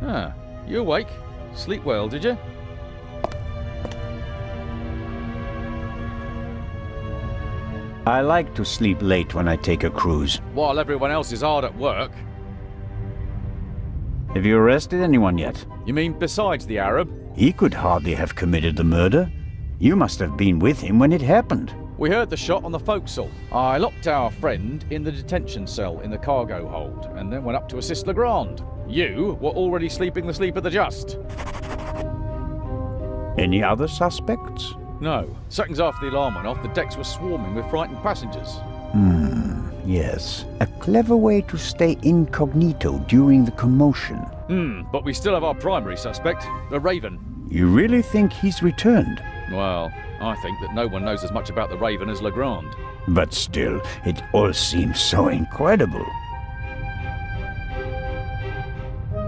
Ah, you awake? Sleep well, did you? I like to sleep late when I take a cruise. While everyone else is hard at work. Have you arrested anyone yet? You mean besides the Arab? He could hardly have committed the murder. You must have been with him when it happened. We heard the shot on the forecastle. I locked our friend in the detention cell in the cargo hold and then went up to assist Legrand. You were already sleeping the sleep of the just. Any other suspects? No. Seconds after the alarm went off, the decks were swarming with frightened passengers. Yes. A clever way to stay incognito during the commotion. But we still have our primary suspect, the Raven. You really think he's returned? Well, I think that no one knows as much about the Raven as Legrand. But still, it all seems so incredible.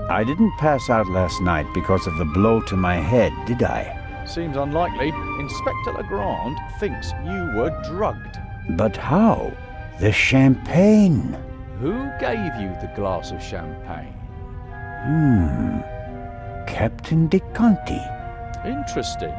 I didn't pass out last night because of the blow to my head, did I? Seems unlikely. Inspector Legrand thinks you were drugged. But how? The champagne. Who gave you the glass of champagne? Captain De Conti. Interesting.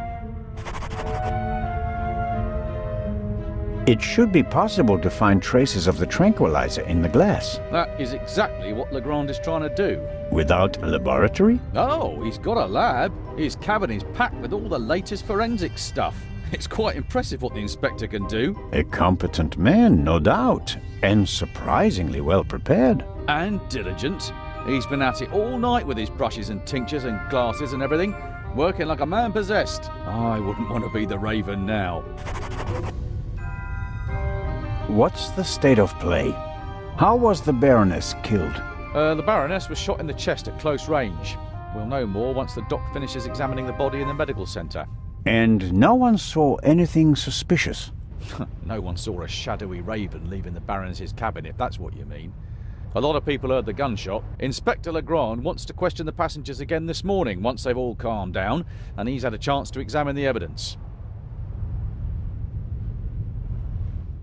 It should be possible to find traces of the tranquilizer in the glass. That is exactly what Legrand is trying to do. Without a laboratory? Oh, he's got a lab. His cabin is packed with all the latest forensic stuff. It's quite impressive what the inspector can do. A competent man, no doubt. And surprisingly well prepared. And diligent. He's been at it all night with his brushes and tinctures and glasses and everything, working like a man possessed. I wouldn't want to be the Raven now. What's the state of play? How was the Baroness killed? The Baroness was shot in the chest at close range. We'll know more once the doc finishes examining the body in the medical centre. And no one saw anything suspicious? No one saw a shadowy Raven leaving the Baroness's cabin, if that's what you mean. A lot of people heard the gunshot. Inspector Legrand wants to question the passengers again this morning once they've all calmed down, and he's had a chance to examine the evidence.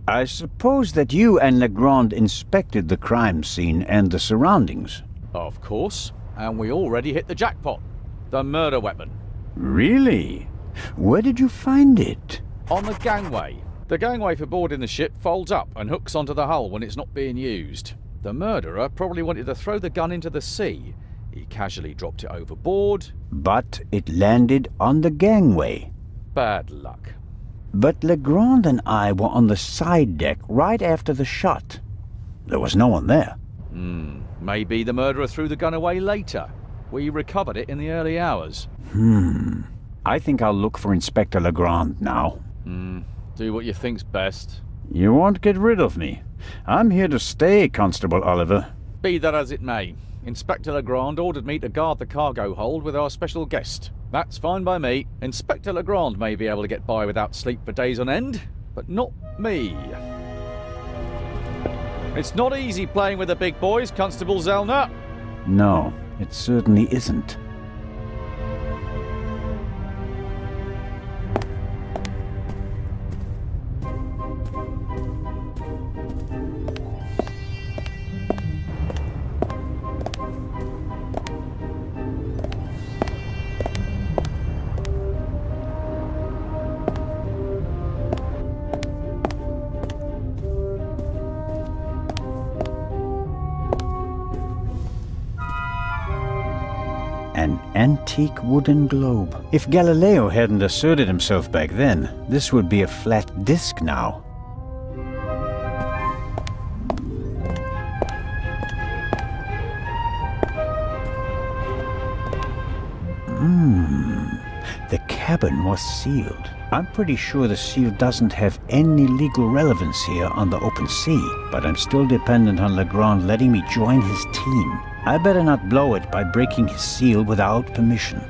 I suppose that you and Legrand inspected the crime scene and the surroundings. Of course. And we already hit the jackpot. The murder weapon. Really? Where did you find it? On the gangway. The gangway for boarding the ship folds up and hooks onto the hull when it's not being used. The murderer probably wanted to throw the gun into the sea. He casually dropped it overboard. But it landed on the gangway. Bad luck. But Legrand and I were on the side deck right after the shot. There was no one there. Maybe the murderer threw the gun away later. We recovered it in the early hours. I think I'll look for Inspector Legrand now. Do what you think's best. You won't get rid of me. I'm here to stay, Constable Oliver. Be that as it may, Inspector Legrand ordered me to guard the cargo hold with our special guest. That's fine by me. Inspector Legrand may be able to get by without sleep for days on end, but not me. It's not easy playing with the big boys, Constable Zellner. No, it certainly isn't. An antique wooden globe. If Galileo hadn't asserted himself back then, this would be a flat disk now. The cabin was sealed. I'm pretty sure the seal doesn't have any legal relevance here on the open sea, but I'm still dependent on Legrand letting me join his team. I better not blow it by breaking his seal without permission.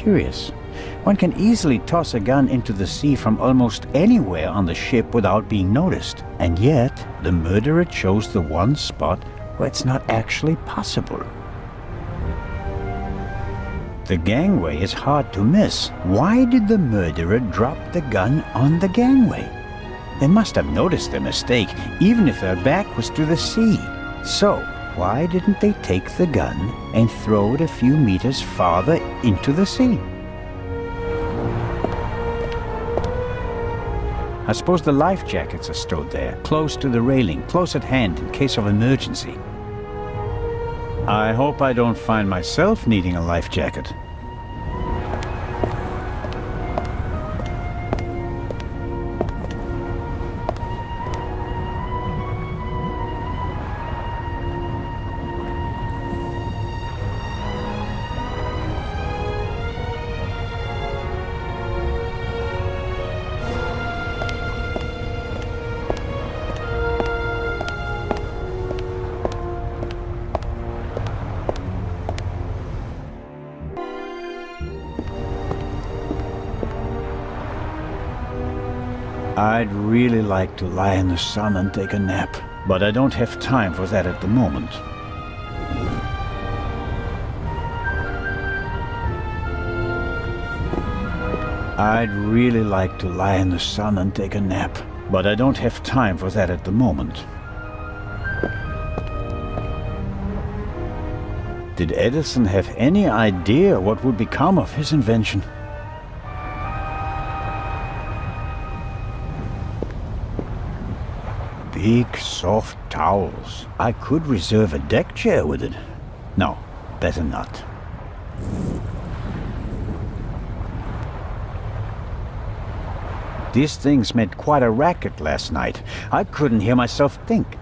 serious. One can easily toss a gun into the sea from almost anywhere on the ship without being noticed. And yet, the murderer chose the one spot where it's not actually possible. The gangway is hard to miss. Why did the murderer drop the gun on the gangway? They must have noticed their mistake, even if their back was to the sea. So, why didn't they take the gun and throw it a few meters farther into the sea? I suppose the life jackets are stowed there, close to the railing, close at hand in case of emergency. I hope I don't find myself needing a life jacket. I'd really like to lie in the sun and take a nap, but I don't have time for that at the moment. I'd really like to lie in the sun and take a nap, but I don't have time for that at the moment. Did Edison have any idea what would become of his invention? Big, soft towels. I could reserve a deck chair with it. No, better not. These things made quite a racket last night. I couldn't hear myself think.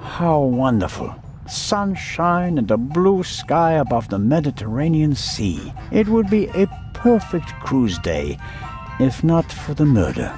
How wonderful. Sunshine and a blue sky above the Mediterranean Sea. It would be a perfect cruise day, if not for the murder.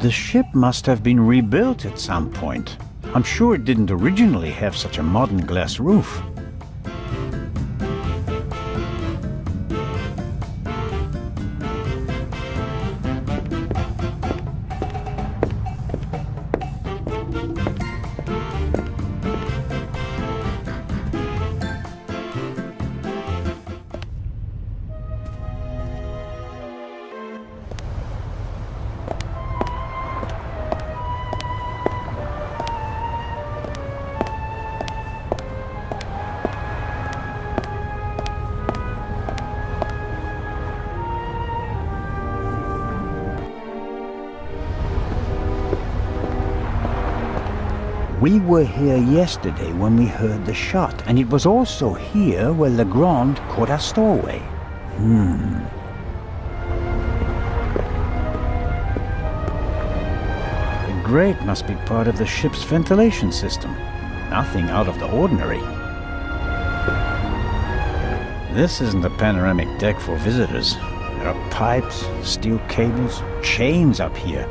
The ship must have been rebuilt at some point. I'm sure it didn't originally have such a modern glass roof. We were here yesterday when we heard the shot, and it was also here where Legrand caught our stowaway. The grate must be part of the ship's ventilation system. Nothing out of the ordinary. This isn't a panoramic deck for visitors. There are pipes, steel cables, chains up here.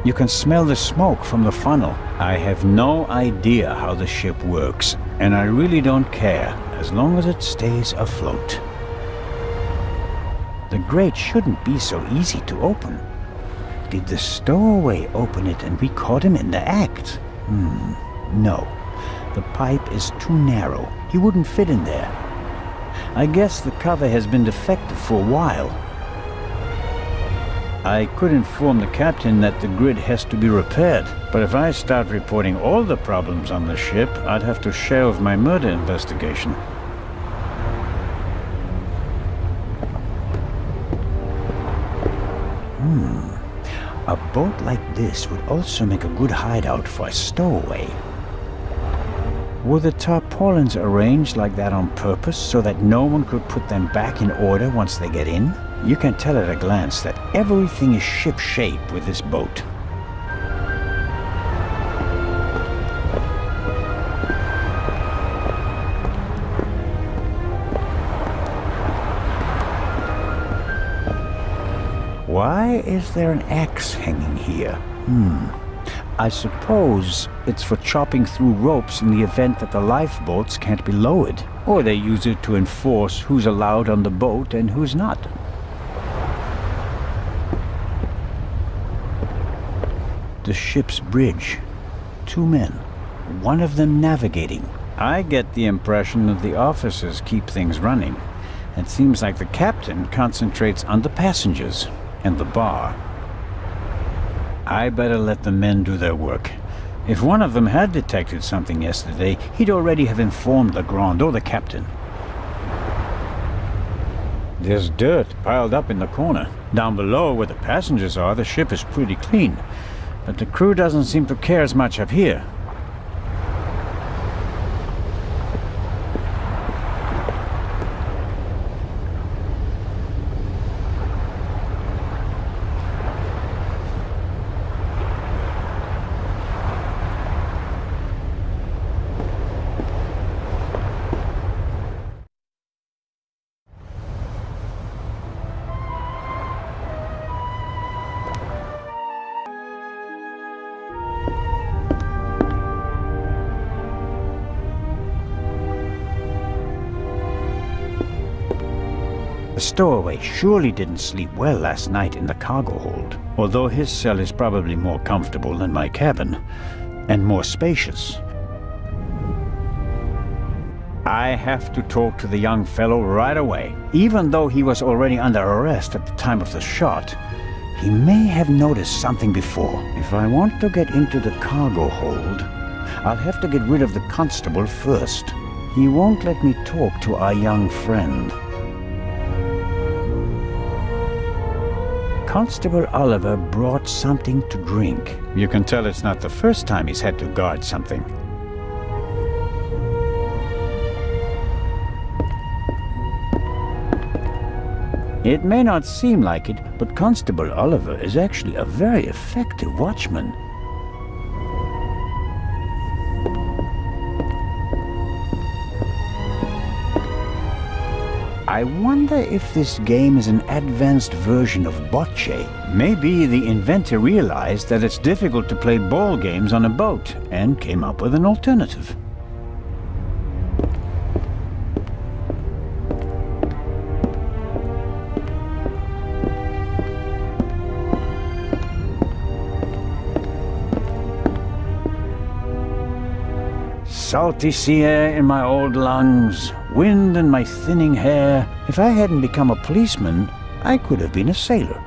You can smell the smoke from the funnel. I have no idea how the ship works, and I really don't care, as long as it stays afloat. The grate shouldn't be so easy to open. Did the stowaway open it and we caught him in the act? No. The pipe is too narrow. He wouldn't fit in there. I guess the cover has been defective for a while. I could inform the captain that the grid has to be repaired, but if I start reporting all the problems on the ship, I'd have to shelve my murder investigation. A boat like this would also make a good hideout for a stowaway. Were the tarpaulins arranged like that on purpose so that no one could put them back in order once they get in? You can tell at a glance that everything is ship-shape with this boat. Why is there an axe hanging here? I suppose it's for chopping through ropes in the event that the lifeboats can't be lowered. Or they use it to enforce who's allowed on the boat and who's not. The ship's bridge. 2 men. One of them navigating. I get the impression that the officers keep things running. It seems like the captain concentrates on the passengers and the bar. I better let the men do their work. If one of them had detected something yesterday, he'd already have informed Legrand or the captain. There's dirt piled up in the corner. Down below where the passengers are, the ship is pretty clean. But the crew doesn't seem to care as much up here. The stowaway surely didn't sleep well last night in the cargo hold, although his cell is probably more comfortable than my cabin, and more spacious. I have to talk to the young fellow right away. Even though he was already under arrest at the time of the shot, he may have noticed something before. If I want to get into the cargo hold, I'll have to get rid of the constable first. He won't let me talk to our young friend. Constable Oliver brought something to drink. You can tell it's not the first time he's had to guard something. It may not seem like it, but Constable Oliver is actually a very effective watchman. I wonder if this game is an advanced version of bocce. Maybe the inventor realized that it's difficult to play ball games on a boat and came up with an alternative. Salty sea air in my old lungs, wind in my thinning hair. If I hadn't become a policeman, I could have been a sailor.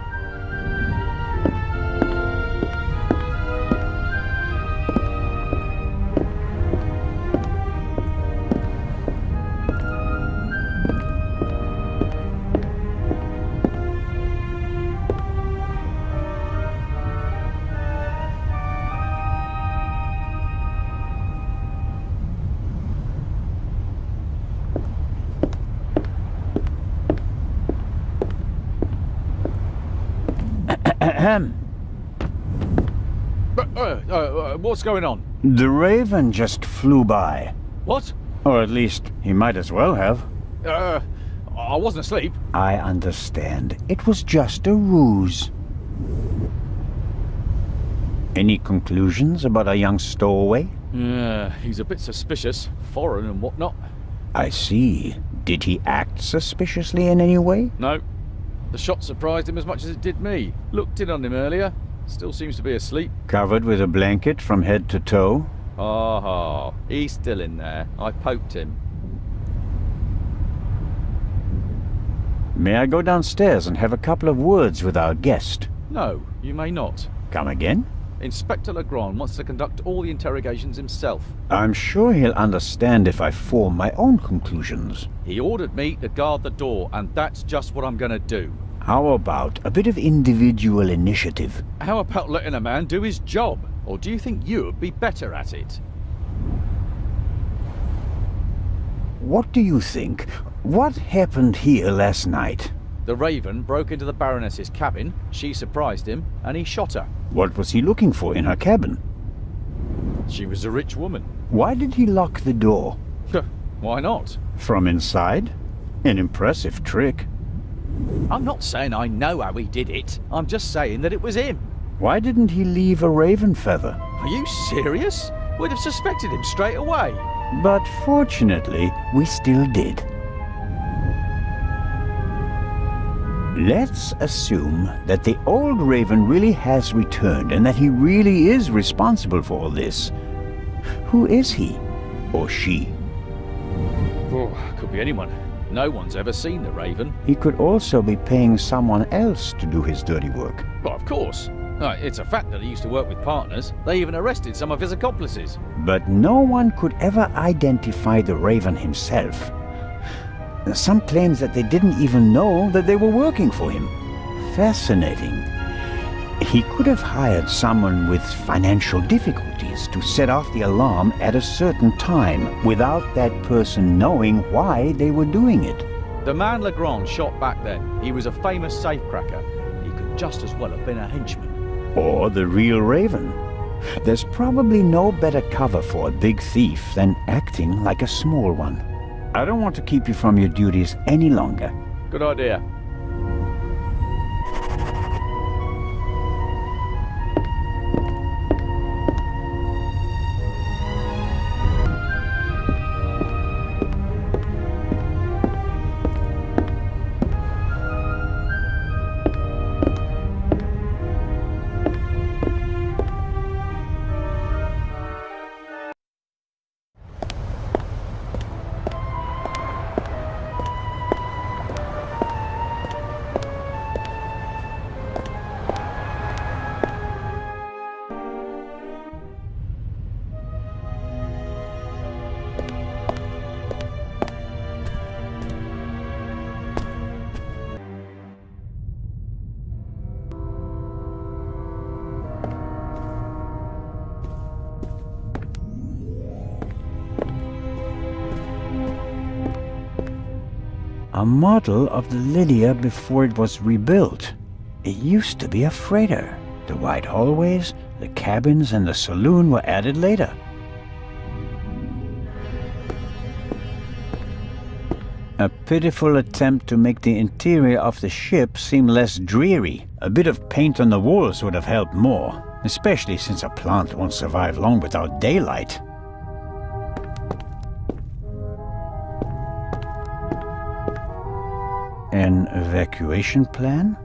What's going on? The Raven just flew by. What? Or at least, he might as well have. I wasn't asleep. I understand. It was just a ruse. Any conclusions about our young stowaway? He's a bit suspicious, foreign and whatnot. I see. Did he act suspiciously in any way? No. The shot surprised him as much as it did me. Looked in on him earlier. Still seems to be asleep. Covered with a blanket from head to toe? Ah, he's still in there. I poked him. May I go downstairs and have a couple of words with our guest? No, you may not. Come again? Inspector Legrand wants to conduct all the interrogations himself. I'm sure he'll understand if I form my own conclusions. He ordered me to guard the door, and that's just what I'm gonna do. How about a bit of individual initiative? How about letting a man do his job? Or do you think you'd be better at it? What do you think? What happened here last night? The Raven broke into the Baroness's cabin, she surprised him, and he shot her. What was he looking for in her cabin? She was a rich woman. Why did he lock the door? Why not? From inside? An impressive trick. I'm not saying I know how he did it. I'm just saying that it was him. Why didn't he leave a raven feather? Are you serious? We'd have suspected him straight away. But fortunately, we still did. Let's assume that the old Raven really has returned and that he really is responsible for all this. Who is he? Or she? Oh, could be anyone. No one's ever seen the Raven. He could also be paying someone else to do his dirty work. Well, of course. It's a fact that he used to work with partners. They even arrested some of his accomplices. But no one could ever identify the Raven himself. Some claims that they didn't even know that they were working for him. Fascinating. He could have hired someone with financial difficulties to set off the alarm at a certain time without that person knowing why they were doing it. The man Legrand shot back then, he was a famous safecracker. He could just as well have been a henchman. Or the real Raven. There's probably no better cover for a big thief than acting like a small one. I don't want to keep you from your duties any longer. Good idea. A model of the Lydia before it was rebuilt. It used to be a freighter. The wide hallways, the cabins, and the saloon were added later. A pitiful attempt to make the interior of the ship seem less dreary. A bit of paint on the walls would have helped more, especially since a plant won't survive long without daylight. An evacuation plan?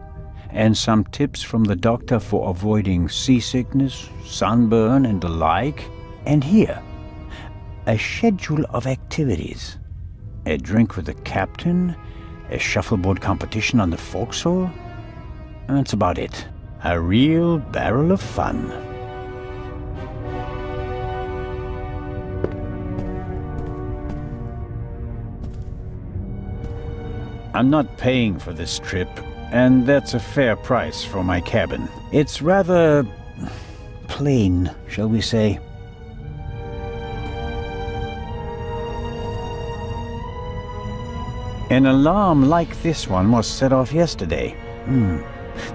And some tips from the doctor for avoiding seasickness, sunburn, and the like. And here, a schedule of activities. A drink with the captain, a shuffleboard competition on the forecastle. That's about it. A real barrel of fun. I'm not paying for this trip, and that's a fair price for my cabin. It's rather plain, shall we say. An alarm like this one was set off yesterday.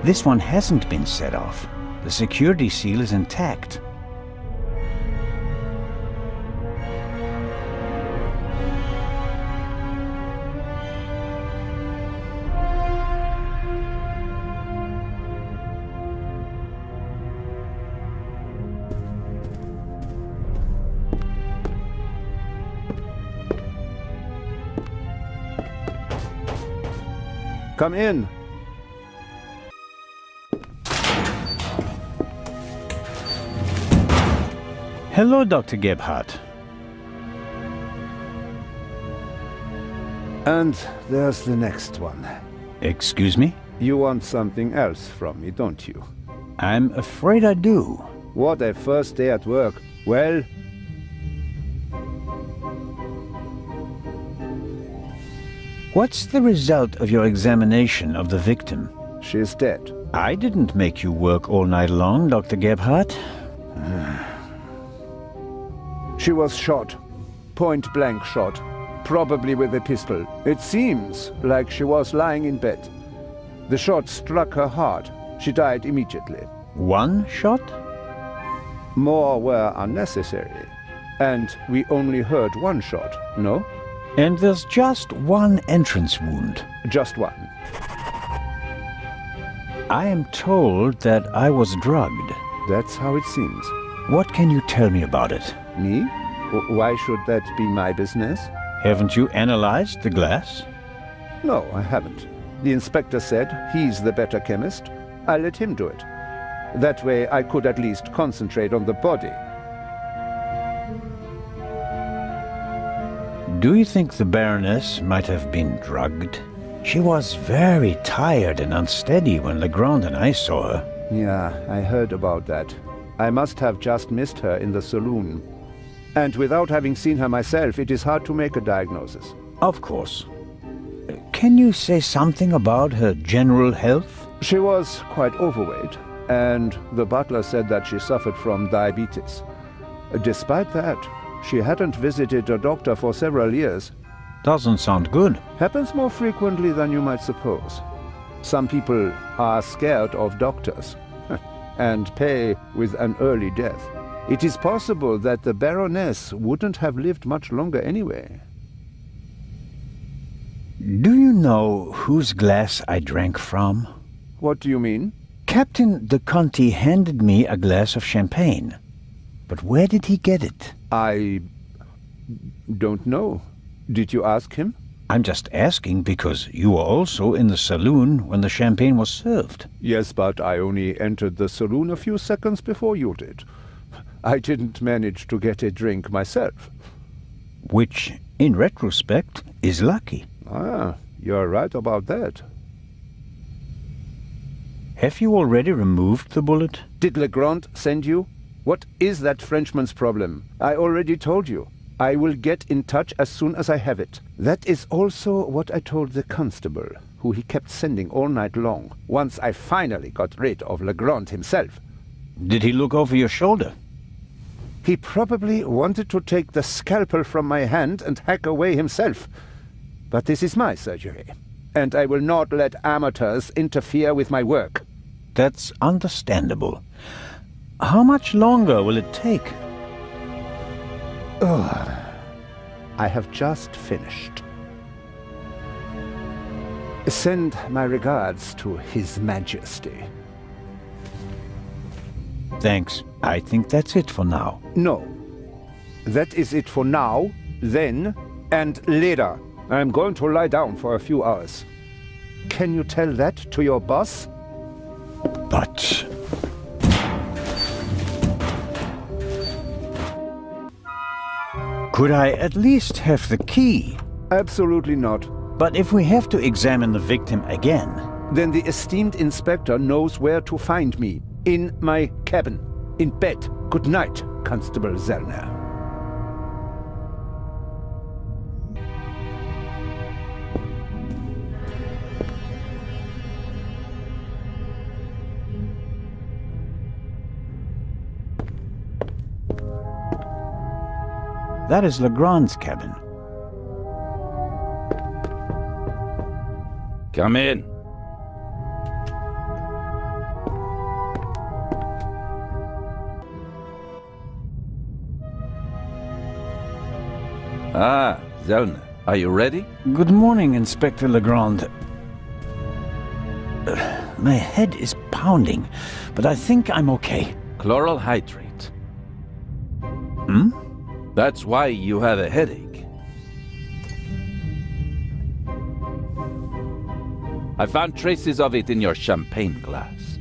This one hasn't been set off. The security seal is intact. Come in. Hello, Dr. Gebhardt. And there's the next one. Excuse me? You want something else from me, don't you? I'm afraid I do. What a first day at work. Well, What's the result of your examination of the victim? she's dead. I didn't make you work all night long, Dr. Gebhardt. She was shot. Point-blank shot. Probably with a pistol. It seems like she was lying in bed. The shot struck her heart. She died immediately. One shot? More were unnecessary. And we only heard one shot, no? And there's just one entrance wound. Just one. I am told that I was drugged. That's how it seems. What can you tell me about it? Me? Why should that be my business? Haven't you analyzed the glass? No, I haven't. The inspector said he's the better chemist. I let him do it. That way I could at least concentrate on the body. Do you think the Baroness might have been drugged? She was very tired and unsteady when Legrand and I saw her. Yeah, I heard about that. I must have just missed her in the saloon. And without having seen her myself, it is hard to make a diagnosis. Of course. Can you say something about her general health? She was quite overweight, and the butler said that she suffered from diabetes. Despite that, she hadn't visited a doctor for several years. Doesn't sound good. Happens more frequently than you might suppose. Some people are scared of doctors and pay with an early death. It is possible that the Baroness wouldn't have lived much longer anyway. Do you know whose glass I drank from? What do you mean? Captain de Conti handed me a glass of champagne. But where did he get it? I don't know. Did you ask him? I'm just asking because you were also in the saloon when the champagne was served. Yes, but I only entered the saloon a few seconds before you did. I didn't manage to get a drink myself. Which, in retrospect, is lucky. Ah, you're right about that. Have you already removed the bullet? Did Legrand send you? What is that Frenchman's problem? I already told you. I will get in touch as soon as I have it. That is also what I told the constable, who he kept sending all night long, once I finally got rid of Legrand himself. Did he look over your shoulder? He probably wanted to take the scalpel from my hand and hack away himself. But this is my surgery, and I will not let amateurs interfere with my work. That's understandable. How much longer will it take? I have just finished. Send my regards to His Majesty. Thanks. I think that's it for now. No. That is it for now, then, and later. I'm going to lie down for a few hours. Can you tell that to your boss? But... could I at least have the key? Absolutely not. But if we have to examine the victim again... Then the esteemed inspector knows where to find me. In my cabin. In bed. Good night, Constable Zellner. That is Legrand's cabin. Come in. Ah, Zellner, are you ready? Good morning, Inspector Legrand. My head is pounding, but I think I'm okay. Chloral hydrate. Hmm? That's why you have a headache. I found traces of it in your champagne glass.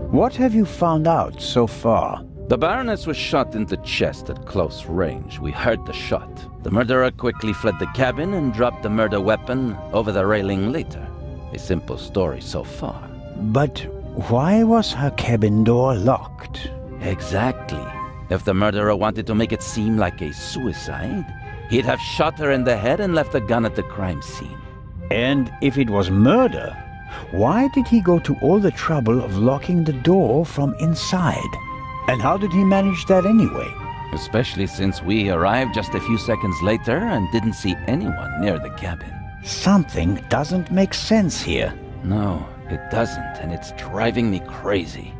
What have you found out so far? The Baroness was shot in the chest at close range. We heard the shot. The murderer quickly fled the cabin and dropped the murder weapon over the railing later. A simple story so far. But why was her cabin door locked? Exactly. If the murderer wanted to make it seem like a suicide, he'd have shot her in the head and left the gun at the crime scene. And if it was murder, why did he go to all the trouble of locking the door from inside? And how did he manage that anyway? Especially since we arrived just a few seconds later and didn't see anyone near the cabin. Something doesn't make sense here. No, it doesn't, and it's driving me crazy.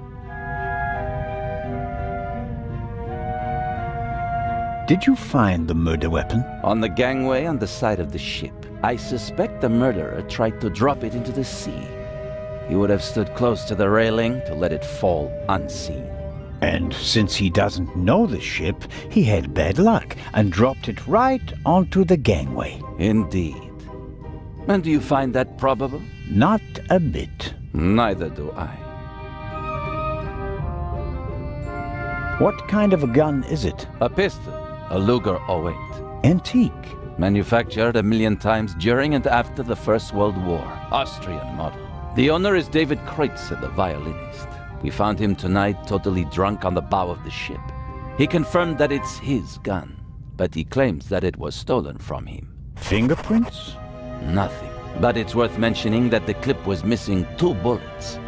Did you find the murder weapon? On the gangway on the side of the ship. I suspect the murderer tried to drop it into the sea. He would have stood close to the railing to let it fall unseen. And since he doesn't know the ship, he had bad luck and dropped it right onto the gangway. Indeed. And do you find that probable? Not a bit. Neither do I. What kind of a gun is it? A pistol, a Luger 08. Antique. Manufactured 1,000,000 times during and after the First World War. Austrian model. The owner is David Kreutzer, the violinist. We found him tonight totally drunk on the bow of the ship. He confirmed that it's his gun, but he claims that it was stolen from him. Fingerprints? Nothing. But it's worth mentioning that the clip was missing 2 bullets.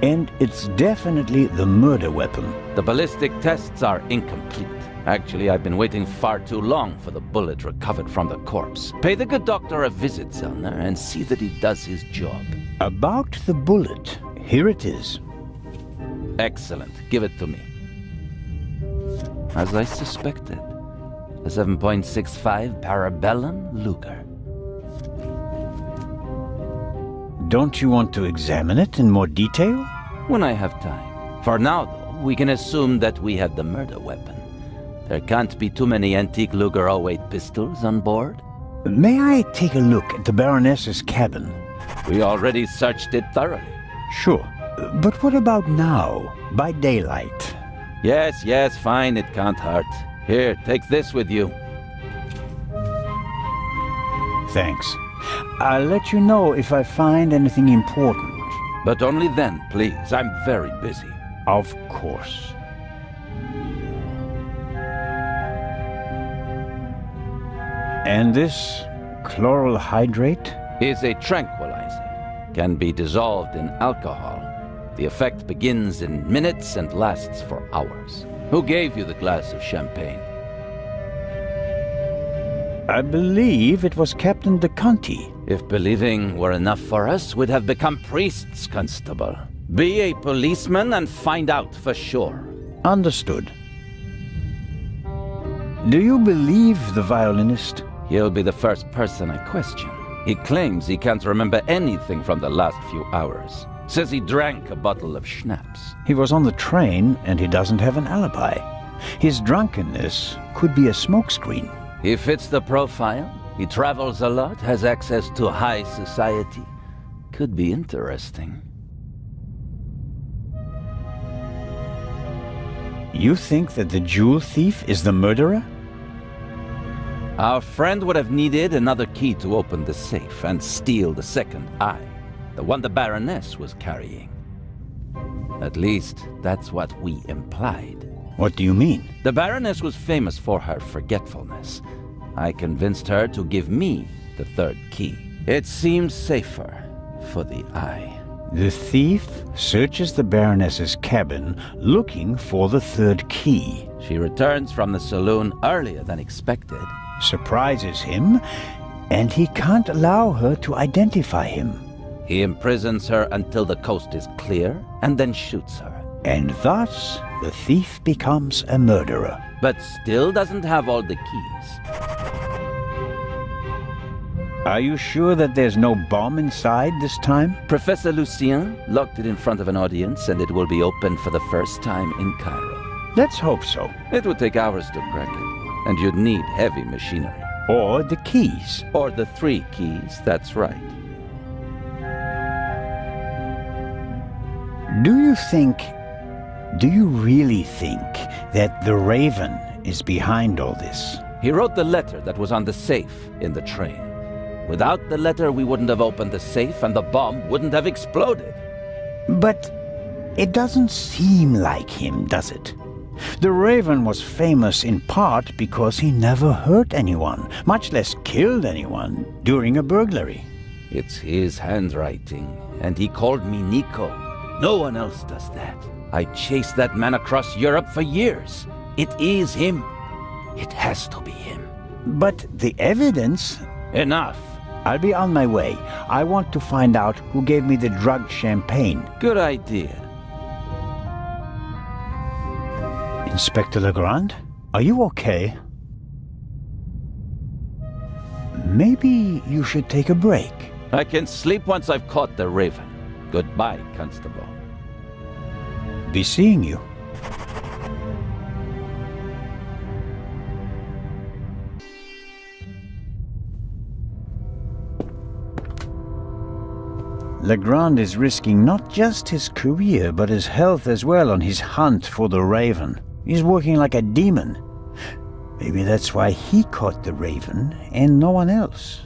And it's definitely the murder weapon. The ballistic tests are incomplete. Actually, I've been waiting far too long for the bullet recovered from the corpse. Pay the good doctor a visit, Zellner, and see that he does his job. About the bullet, here it is. Excellent. Give it to me. As I suspected, a 7.65 Parabellum Luger. Don't you want to examine it in more detail? When I have time. For now, though, we can assume that we had the murder weapon. There can't be too many antique Luger 08 pistols on board. May I take a look at the Baroness's cabin? We already searched it thoroughly. Sure. But what about now, by daylight? Yes, fine, it can't hurt. Here, take this with you. Thanks. I'll let you know if I find anything important. But only then, please. I'm very busy. Of course. And this chloral hydrate? Is a tranquilizer. Can be dissolved in alcohol. The effect begins in minutes and lasts for hours. Who gave you the glass of champagne? I believe it was Captain de Conti. If believing were enough for us, we'd have become priests, Constable. Be a policeman and find out for sure. Understood. Do you believe the violinist? He'll be the first person I question. He claims he can't remember anything from the last few hours. Says he drank a bottle of schnapps. He was on the train and he doesn't have an alibi. His drunkenness could be a smokescreen. He fits the profile. He travels a lot, has access to high society. Could be interesting. You think that the jewel thief is the murderer? Our friend would have needed another key to open the safe and steal the second eye, the one the Baroness was carrying. At least, that's what we implied. What do you mean? The Baroness was famous for her forgetfulness. I convinced her to give me the third key. It seems safer for the eye. The thief searches the Baroness's cabin looking for the third key. She returns from the saloon earlier than expected. Surprises him, and he can't allow her to identify him. He imprisons her until the coast is clear, and then shoots her. And thus, the thief becomes a murderer. But still doesn't have all the keys. Are you sure that there's no bomb inside this time? Professor Lucien locked it in front of an audience, and it will be opened for the first time in Cairo. Let's hope so. It would take hours to crack it, and you'd need heavy machinery. Or the keys. Or the 3 keys, that's right. Do you think Do you really think that the Raven is behind all this? He wrote the letter that was on the safe in the train. Without the letter, we wouldn't have opened the safe and the bomb wouldn't have exploded. But it doesn't seem like him, does it? The Raven was famous in part because he never hurt anyone, much less killed anyone, during a burglary. It's his handwriting, and he called me Nico. No one else does that. I chased that man across Europe for years. It is him. It has to be him. But the evidence... Enough. I'll be on my way. I want to find out who gave me the drugged champagne. Good idea. Inspector Legrand? Are you okay? Maybe you should take a break. I can sleep once I've caught the Raven. Goodbye, Constable. Be seeing you. Legrand is risking not just his career, but his health as well on his hunt for the Raven. He's working like a demon. Maybe that's why he caught the Raven and no one else.